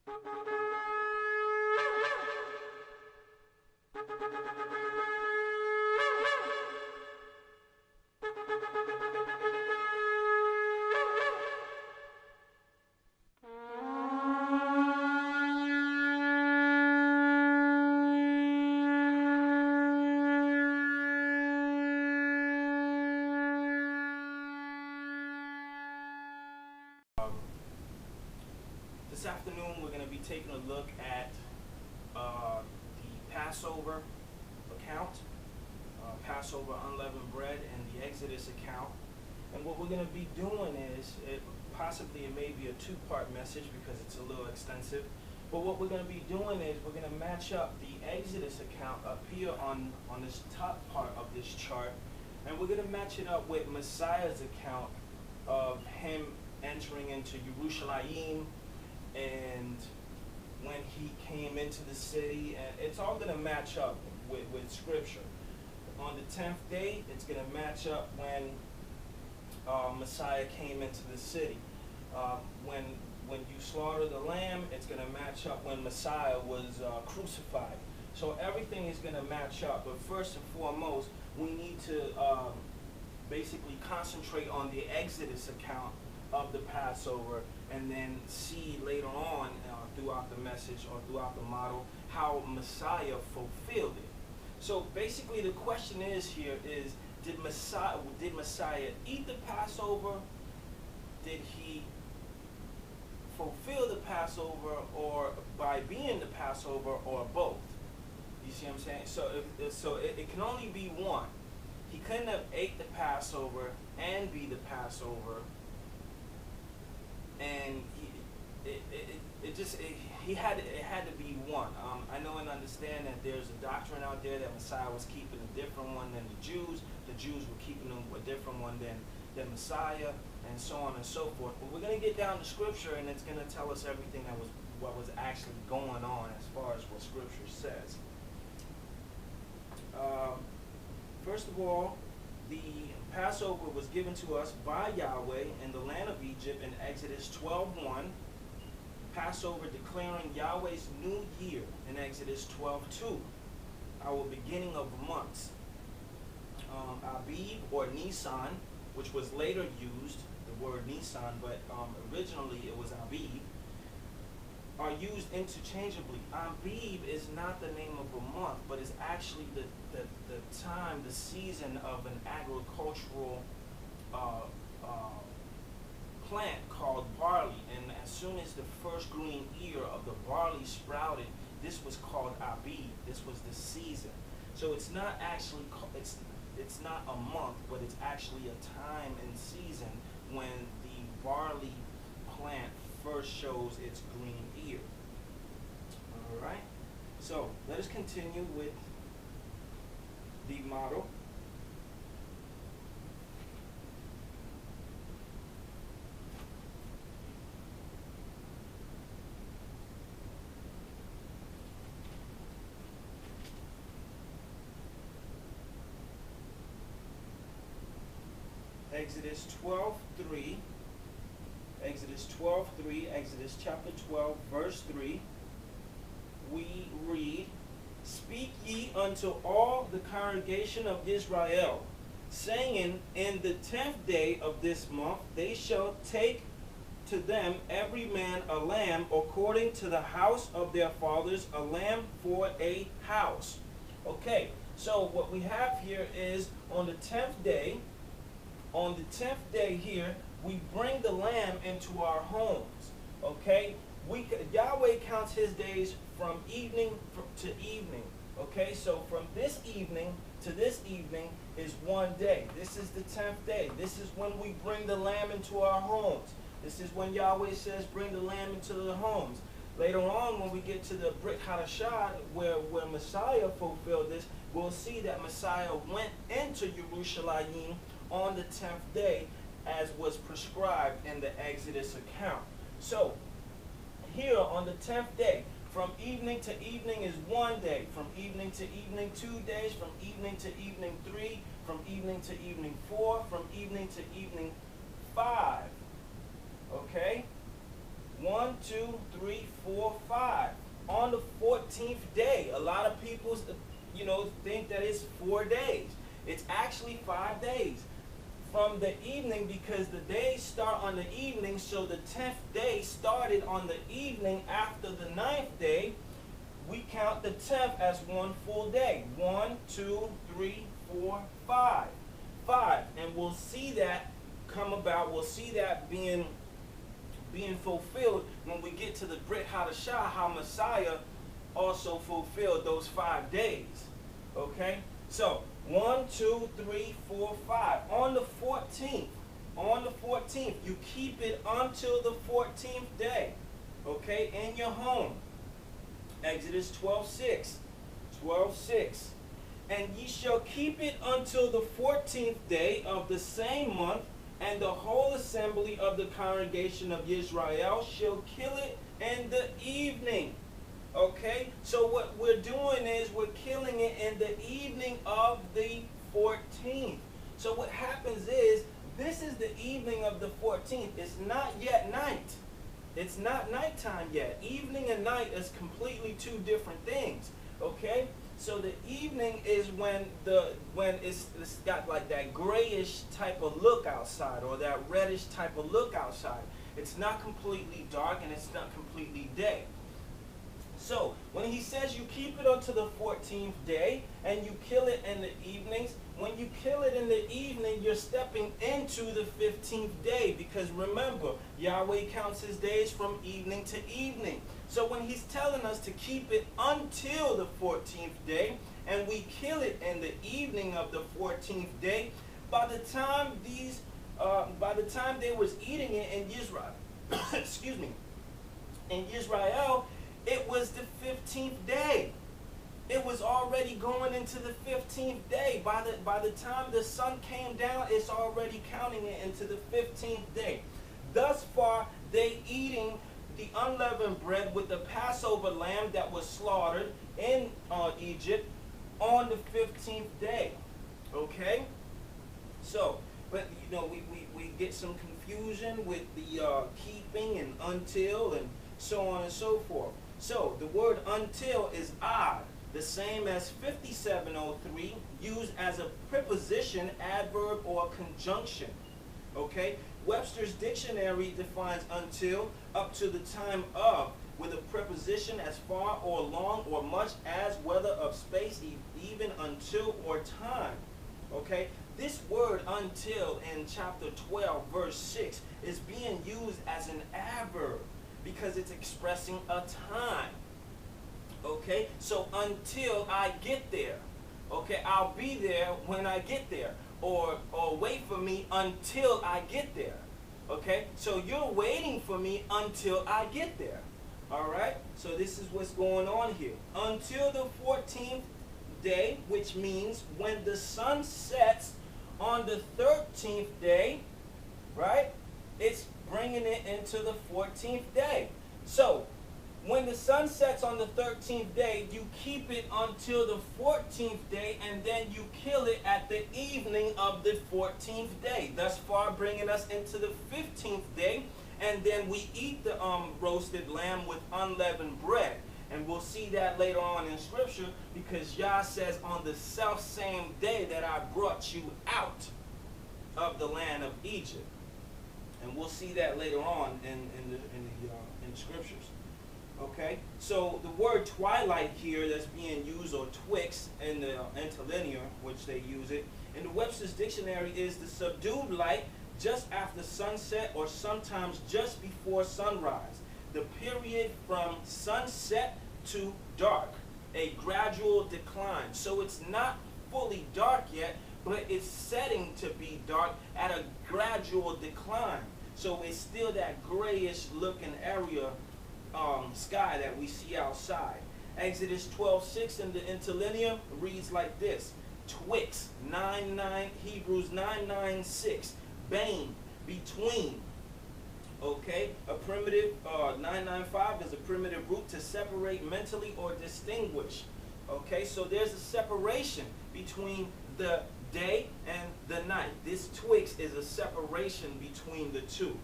This afternoon we're going to be taking a look at the Passover account, Passover unleavened bread, and the Exodus account. And what we're going to be doing is, it may be a two-part message because it's a little extensive, but what we're going to be doing is we're going to match up the Exodus account up here on this top part of this chart, and we're going to match it up with Messiah's account of him entering into Jerusalem and when he came into the city, and it's all going to match up with scripture. On the 10th day, it's going to match up when Messiah came into the city. When you slaughter the lamb, it's going to match up when Messiah was crucified. So everything is going to match up. But first and foremost, we need to basically concentrate on the Exodus account of the Passover, and then see later on throughout the message or throughout the model how Messiah fulfilled it. So basically the question is here is, did Messiah eat the Passover? Did he fulfill the Passover, or by being the Passover, or both? You see what I'm saying? So it can only be one. He couldn't have ate the Passover and be the Passover, and it had to be one. I know and understand that there's a doctrine out there that Messiah was keeping a different one than the Jews. The Jews were keeping a different one than Messiah, and so on and so forth. But we're going to get down to scripture, and it's going to tell us everything what was actually going on as far as what scripture says. First of all, the Passover was given to us by Yahweh in the land of Egypt in Exodus 12:1. Passover declaring Yahweh's new year in Exodus 12:2. Our beginning of months. Abib or Nisan, which was later used, the word Nisan, but originally it was Abib, are used interchangeably. Abib is not the name of a month, but it's actually the time, the season of an agricultural plant called barley. And as soon as the first green ear of the barley sprouted, this was called Abib. This was the season. So it's not actually, it's not a month, but it's actually a time and season when the barley plant first shows its green ear. Alright, so let us continue with the model. Exodus 12:3. Exodus 12:3, Exodus chapter 12, verse 3, we read, "Speak ye unto all the congregation of Israel, saying, in the 10th day of this month they shall take to them every man a lamb according to the house of their fathers, a lamb for a house." Okay, so what we have here is on the 10th day here, we bring the lamb into our homes. Okay, Yahweh counts his days from evening to evening. Okay, so from this evening to this evening is one day. This is the 10th day. This is when we bring the lamb into our homes. This is when Yahweh says bring the lamb into the homes. Later on, when we get to the Brit Hadashah, where Messiah fulfilled this, we'll see that Messiah went into Jerusalem on the 10th day, as was prescribed in the Exodus account. So, here on the 10th day, from evening to evening is one day. From evening to evening, 2 days. From evening to evening, 3. From evening to evening, 4. From evening to evening, 5. Okay? 1, 2, 3, 4, 5. On the 14th day, a lot of people, think that it's 4 days. It's actually 5 days. From the evening, because the days start on the evening, so the 10th day started on the evening after the 9th day. We count the 10th as one full day. 1, 2, 3, 4, 5. 5. And we'll see that come about. We'll see that being fulfilled when we get to the Brit Hadashah, how Messiah also fulfilled those 5 days. Okay? So, 1, 2, 3, 4, 5. On the 14th, you keep it until the 14th day. Okay? In your home. Exodus 12:6. 12:6. And ye shall keep it until the 14th day of the same month, and the whole assembly of the congregation of Israel shall kill it in the evening. Okay? So what we're doing is we're killing it in the evening of the 14th. So what happens is, this is the evening of the 14th. It's not yet night. It's not nighttime yet. Evening and night is completely two different things. Okay? So the evening is when it's got like that grayish type of look outside, or that reddish type of look outside. It's not completely dark and it's not completely day. So when he says you keep it until the 14th day and you kill it in the evenings, when you kill it in the evening, you're stepping into the 15th day, because remember, Yahweh counts his days from evening to evening. So when he's telling us to keep it until the 14th day, and we kill it in the evening of the 14th day, by the time they was eating it in Israel, excuse me, in Israel, it was the 15th day. It was already going into the 15th day. By the time the sun came down, it's already counting it into the 15th day. Thus far, they eating the unleavened bread with the Passover lamb that was slaughtered in Egypt on the 15th day. Okay? So, but we get some confusion with the keeping and until and so on and so forth. So, the word until is odd, the same as 5703, used as a preposition, adverb, or conjunction. Okay? Webster's dictionary defines until up to the time of, with a preposition as far or long or much as, whether of space, even until or time. Okay? This word until in chapter 12, verse 6 is being used as an adverb because it's expressing a time. Okay? So until I get there. Okay? I'll be there when I get there. Or wait for me until I get there. Okay? So you're waiting for me until I get there. Alright? So this is what's going on here. Until the 14th day, which means when the sun sets on the 13th day, right? It's bringing it into the 14th day. So, when the sun sets on the 13th day, you keep it until the 14th day, and then you kill it at the evening of the 14th day. Thus far, bringing us into the 15th day, and then we eat the roasted lamb with unleavened bread. And we'll see that later on in Scripture, because Yah says, on the self-same day that I brought you out of the land of Egypt. And we'll see that later on in Scriptures. Okay? So the word twilight here that's being used, or twixt, in the interlinear, which they use it, in the Webster's Dictionary, is the subdued light just after sunset, or sometimes just before sunrise. The period from sunset to dark, a gradual decline. So it's not fully dark yet, but it's setting to be dark at a gradual decline. So it's still that grayish looking area, sky that we see outside. Exodus 12:6 in the interlinear reads like this: twixt, Hebrews 9:9:6, bane, between. Okay, a primitive 995 is a primitive root to separate mentally or distinguish. Okay, so there's a separation between the day and the night. This twixt is a separation between the two.